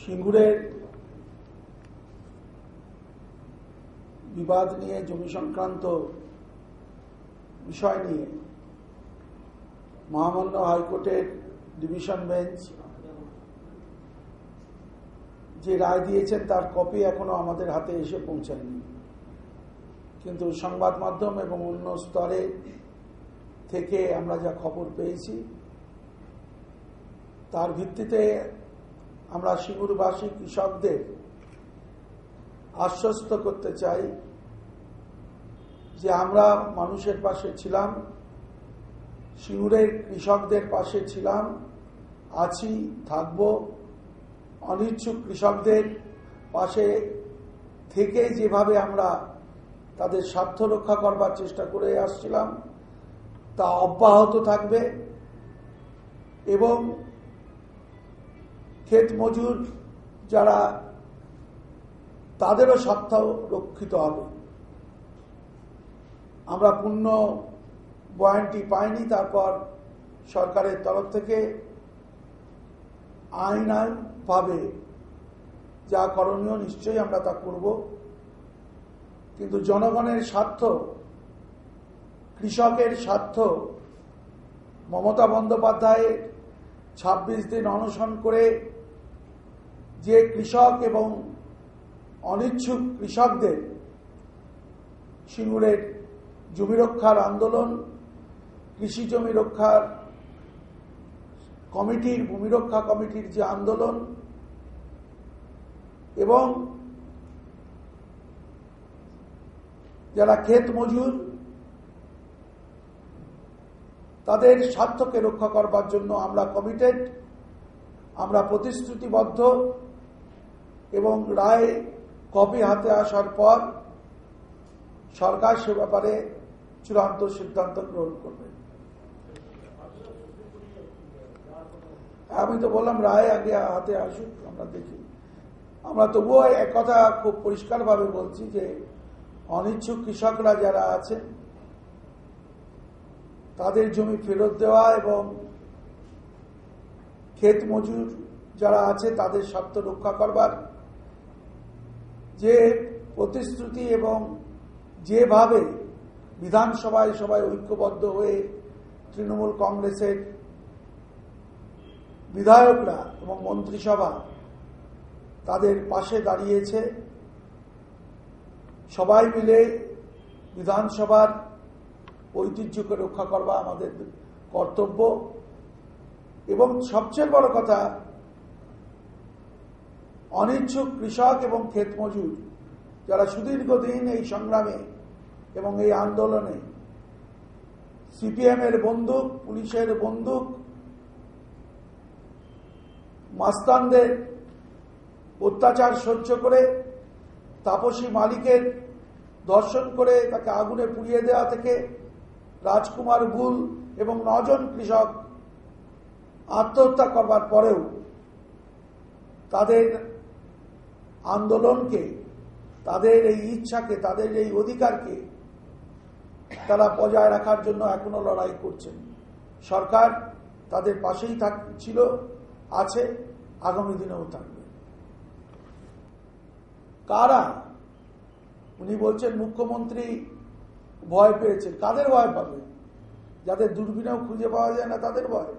সিঙ্গুরের বিবাদ নিয়ে, জমি সংক্রান্ত বিষয় নিয়ে মহামান্য হাইকোর্টের ডিভিশন বেঞ্চ যে রায় দিয়েছেন তার কপি এখনো আমাদের হাতে এসে পৌঁছায়নি, কিন্তু সংবাদ মাধ্যম এবং অন্য স্তরে থেকে আমরা যা খবর পেয়েছি তার ভিত্তিতে আমরা সিঙ্গুরবাসী কৃষকদের আশ্বস্ত করতে চাই যে আমরা মানুষের পাশে ছিলাম, সিঙ্গুরের কৃষকদের পাশে ছিলাম, আছি, থাকব। অনিচ্ছুক কৃষকদের পাশে থেকে যেভাবে আমরা তাদের স্বার্থ রক্ষা করবার চেষ্টা করে আসছিলাম তা অব্যাহত থাকবে এবং ক্ষেত মজুর যারা তাদেরও স্বার্থ রক্ষিত হবে। আমরা পূর্ণ বয়ানটি পাইনি, তারপর সরকারের তরফ থেকে আইনানুগভাবে যা করণীয় নিশ্চয়ই আমরা তা করব, কিন্তু জনগণের স্বার্থ, কৃষকের স্বার্থ, মমতা বন্দ্যোপাধ্যায়ের ২৬ দিন অনশন করে যে কৃষক এবং অনিচ্ছুক কৃষকদের সিঙ্গুরের জমি রক্ষার আন্দোলন, কৃষি জমি রক্ষার কমিটির, ভূমি রক্ষা কমিটির যে আন্দোলন এবং যারা ক্ষেত মজুর তাদের স্বার্থকে রক্ষা করবার জন্য আমরা কমিটেড, আমরা প্রতিশ্রুতিবদ্ধ এবং রায় কপি হাতে আসার পর সরকার সে ব্যাপারে চূড়ান্ত সিদ্ধান্ত গ্রহণ করবে। আমি তো বললাম রায় আগে হাতে আসুক, আমরা দেখি। আমরা তবুও এক কথা খুব পরিষ্কারভাবে বলছি যে অনিচ্ছুক কৃষকরা যারা আছেন তাদের জমি ফেরত দেওয়া এবং ক্ষেত মজুর যারা আছে তাদের স্বার্থ রক্ষা করবার যে প্রতিশ্রুতি এবং যেভাবে বিধানসভায় সবাই ঐক্যবদ্ধ হয়ে তৃণমূল কংগ্রেসের বিধায়করা এবং মন্ত্রিসভা তাদের পাশে দাঁড়িয়েছে, সবাই মিলে বিধানসভার ঐতিহ্যকে রক্ষা করবা আমাদের কর্তব্য। এবং সবচেয়ে বড় কথা, অনিচ্ছুক কৃষক এবং ক্ষেত মজুর যারা সুদীর্ঘদিন এই সংগ্রামে এবং এই আন্দোলনে সিপিএমের বন্দুক, পুলিশের বন্দুক, মাস্তানদের অত্যাচার সহ্য করে, তাপসী মালিকের ধর্ষণ করে তাকে আগুনে পুড়িয়ে দেওয়া থেকে রাজকুমার গুল এবং ৯ জন কৃষক আত্মহত্যা করবার পরেও তাদের আন্দোলনকে, তাদের এই ইচ্ছাকে, তাদের এই অধিকারকে তারা বজায় রাখার জন্য এখনো লড়াই করছেন। সরকার তাদের পাশেই ছিল, আছে, আগামী দিনেও থাকবে। কারা? উনি বলছেন মুখ্যমন্ত্রী ভয় পেয়েছেন। কাদের ভয় পাবে? যাদের দূরবীনেও খুঁজে পাওয়া যায় না তাদের ভয়।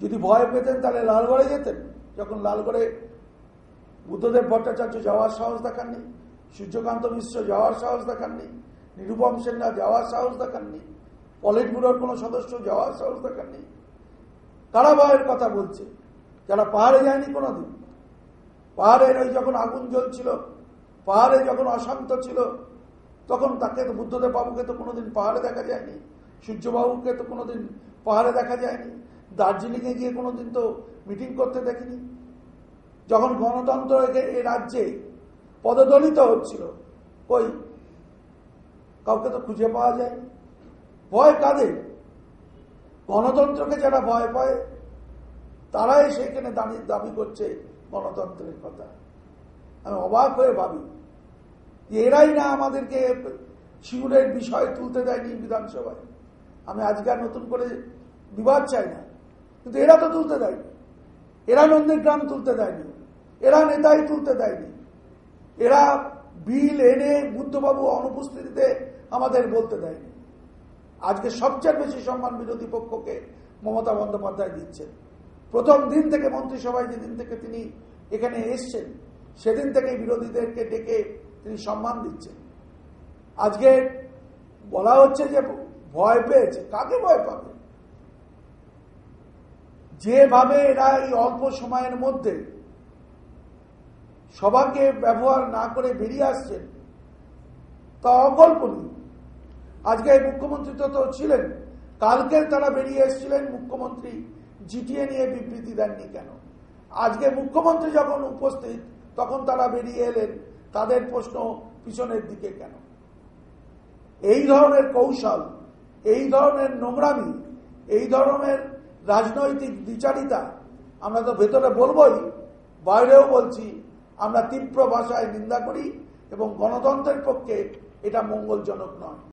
যদি ভয় পেতেন তাহলে লালগড়ে যেতেন। যখন লালগড়ে বুদ্ধদেব ভট্টাচার্য যাওয়ার সাহস দেখাননি, সূর্যকান্ত মিশ্র যাওয়ার সাহস দেখাননি, নিরুপম সেনরা যাওয়ার সাহস দেখাননি, পলিট ব্যুরোর কোন সদস্য যাওয়ার সাহস দেখাননি। কারা ভয়ের কথা বলছে? যারা পাহাড়ে যায়নি কোনোদিন। পাহাড়ের ওই যখন আগুন জ্বলছিল, পাহাড়ে যখন অশান্ত ছিল, তখন তাকে তো বুদ্ধদেব বাবুকে তো কোনোদিন পাহাড়ে দেখা যায়নি, সূর্যবাবুকে তো কোনোদিন পাহাড়ে দেখা যায়নি, দার্জিলিংয়ে গিয়ে কোনোদিন তো মিটিং করতে দেখিনি। যখন গণতন্ত্র এই রাজ্যে পদদলিত হচ্ছিল, কই কাউকে তো খুঁজে পাওয়া যায়। ভয় কাদের? গণতন্ত্রকে যারা ভয় পায় তারাই সেখানে দাবি করছে গণতন্ত্রের কথা। আমি অবাক হয়ে ভাবি যে এরাই না আমাদেরকে সিঙ্গুরের বিষয় তুলতে দেয়নি বিধানসভায়। আমি আজকে আর নতুন করে বিবাদ চাই না, কিন্তু এরা তো তুলতে দেয়নি। এরা নন্দীগ্রাম তুলতে দেয়নি, এরা নেতাই তুলতে দেয়নি, এরা বিল এনে বুদ্ধবাবু অনুপস্থিতিতে আমাদের বলতে দেয়নি। আজকে সবচেয়ে বেশি সম্মান বিরোধী পক্ষকে মমতা বন্দ্যোপাধ্যায় দিচ্ছেন। প্রথম দিন থেকে মন্ত্রিসভায় যেদিন থেকে তিনি এখানে এসছেন সেদিন থেকে বিরোধীদেরকে ডেকে তিনি সম্মান দিচ্ছেন। আজকে বলা হচ্ছে যে ভয় পেয়েছে, কাকে ভয় পাবে? যেভাবে এরা এই অল্প সময়ের মধ্যে সবাকে ব্যবহার না করে বেরিয়ে আসছেন তা অকল্পনীয়। আজকে মুখ্যমন্ত্রী তো ছিলেন, কালকে তারা বেরিয়ে এসেছিলেন, মুখ্যমন্ত্রী জিটিএ নিয়ে বিবৃতি দেননি কেন? আজকে মুখ্যমন্ত্রী যখন উপস্থিত তখন তারা বেরিয়ে এলেন, তাদের প্রশ্ন পিছনের দিকে কেন? এই ধরনের কৌশল, এই ধরনের নোংরামি, এই ধরনের রাজনৈতিক দ্বিচারিতা আমরা তো ভেতরে বলবই, বাইরেও বলছি, আমরা তীব্র ভাষায় নিন্দা করি এবং গণতন্ত্রের পক্ষে এটা মঙ্গলজনক নয়।